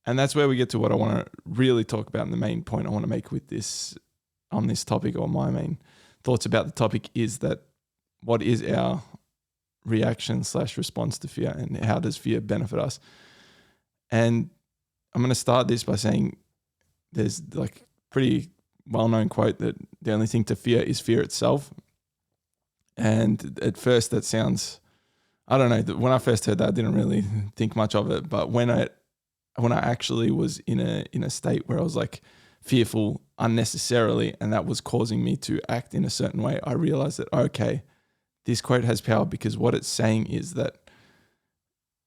And that's where we get to what I want to really talk about. And the main point I want to make with this on this topic, or my main thoughts about the topic, is that what is our reaction / response to fear, and how does fear benefit us? And I'm going to start this by saying there's like pretty well-known quote that the only thing to fear is fear itself. And at first that sounds, I don't know, when I first heard that, I didn't really think much of it. But when I actually was in a state where I was like fearful unnecessarily, and that was causing me to act in a certain way, I realized that, okay, this quote has power, because what it's saying is that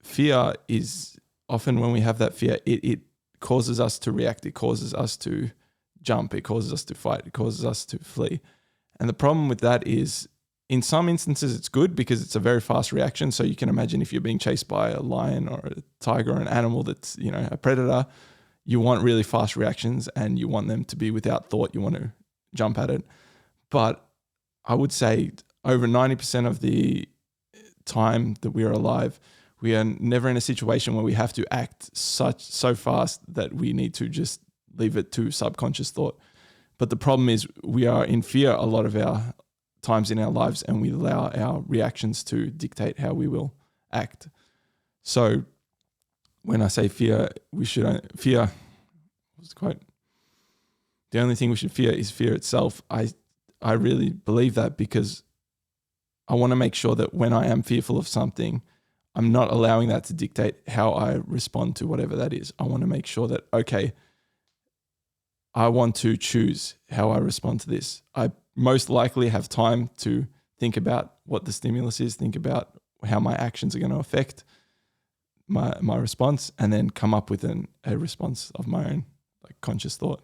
fear is often, when we have that fear, it causes us to react. It causes us to jump. It causes us to fight. It causes us to flee. And the problem with that is, in some instances, it's good because it's a very fast reaction. So you can imagine if you're being chased by a lion or a tiger or an animal that's, a predator, you want really fast reactions and you want them to be without thought. You want to jump at it. But I would say over 90% of the time that we are alive, we are never in a situation where we have to act so fast that we need to just leave it to subconscious thought. But the problem is we are in fear a lot of our times in our lives, and we allow our reactions to dictate how we will act. So when I say fear, what's the quote? The only thing we should fear is fear itself. I really believe that, because I want to make sure that when I am fearful of something, I'm not allowing that to dictate how I respond to whatever that is. I want to make sure that, okay, I want to choose how I respond to this. I most likely have time to think about what the stimulus is, think about how my actions are going to affect my response, and then come up with a response of my own, like, conscious thought.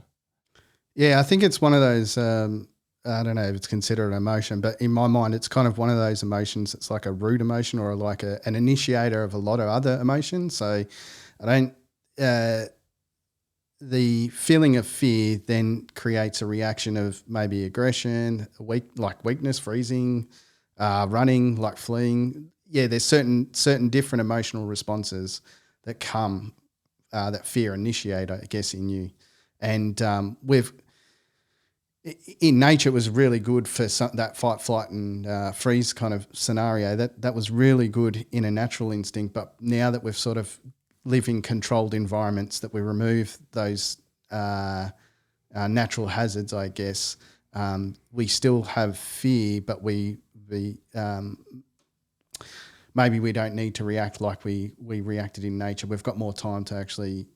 Yeah, I think it's one of those, I don't know if it's considered an emotion, but in my mind, it's kind of one of those emotions. It's like a root emotion, or like an initiator of a lot of other emotions. So the feeling of fear then creates a reaction of maybe aggression, like weakness, freezing, running, like fleeing. Yeah, there's certain different emotional responses that come, that fear initiate, I guess, in you. And in nature, it was really good for that fight, flight, and freeze kind of scenario. That was really good in a natural instinct. But now that we've sort of live in controlled environments, that we remove those natural hazards, I guess, we still have fear, but we maybe we don't need to react like we reacted in nature. We've got more time to actually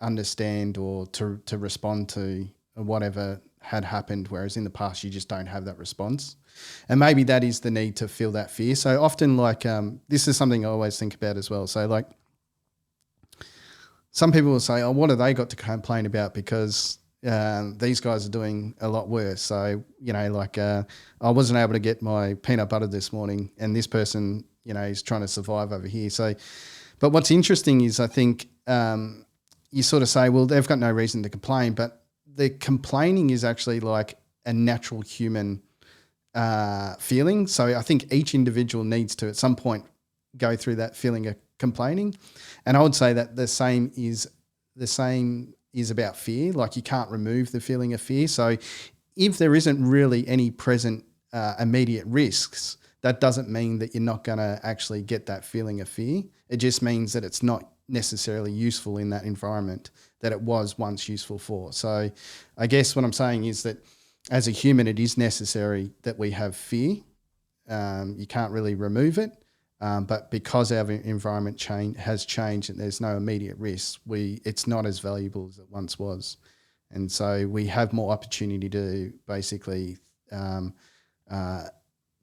understand or to respond to whatever had happened, whereas in the past you just don't have that response. And maybe that is the need to feel that fear. So often, like, this is something I always think about as well. So, like, some people will say, oh, what have they got to complain about, because these guys are doing a lot worse. So, I wasn't able to get my peanut butter this morning, and this person, is trying to survive over here. So, but what's interesting is, I think you sort of say, well, they've got no reason to complain, but the complaining is actually like a natural human feeling. So I think each individual needs to, at some point, go through that feeling of complaining. And I would say that the same is about fear. Like, you can't remove the feeling of fear. So if there isn't really any present immediate risks, that doesn't mean that you're not going to actually get that feeling of fear. It just means that it's not necessarily useful in that environment that it was once useful for. So I guess what I'm saying is that as a human, it is necessary that we have fear. You can't really remove it. But because our environment has changed and there's no immediate risk, it's not as valuable as it once was. And so we have more opportunity to basically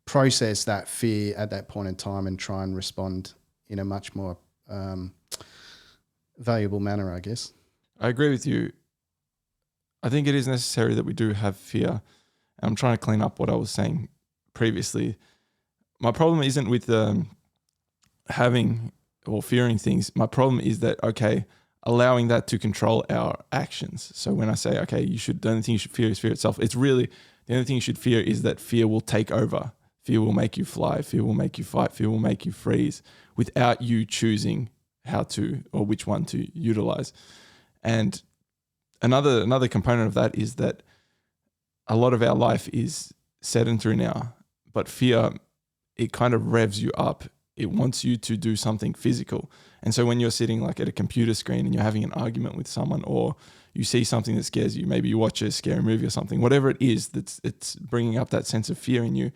process that fear at that point in time and try and respond in a much more valuable manner, I guess. I agree with you. I think it is necessary that we do have fear. And I'm trying to clean up what I was saying previously. My problem isn't with having or fearing things. My problem is that, okay, allowing that to control our actions. So when I say, okay, the only thing you should fear is fear itself, it's really, the only thing you should fear is that fear will take over. Fear will make you fly. Fear will make you fight. Fear will make you freeze without you choosing how to or which one to utilize. And another component of that is that a lot of our life is sedentary now, but fear, it kind of revs you up. It wants you to do something physical. And so when you're sitting like at a computer screen and you're having an argument with someone, or you see something that scares you, maybe you watch a scary movie or something, whatever it is it's bringing up that sense of fear in you,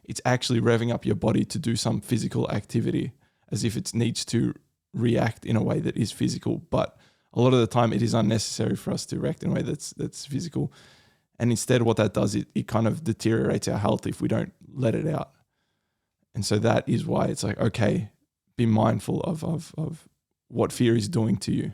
it's actually revving up your body to do some physical activity as if it needs to react in a way that is physical. But a lot of the time it is unnecessary for us to react in a way that's physical. And instead what that does, it kind of deteriorates our health if we don't let it out. And so that is why it's like, okay, be mindful of what fear is doing to you.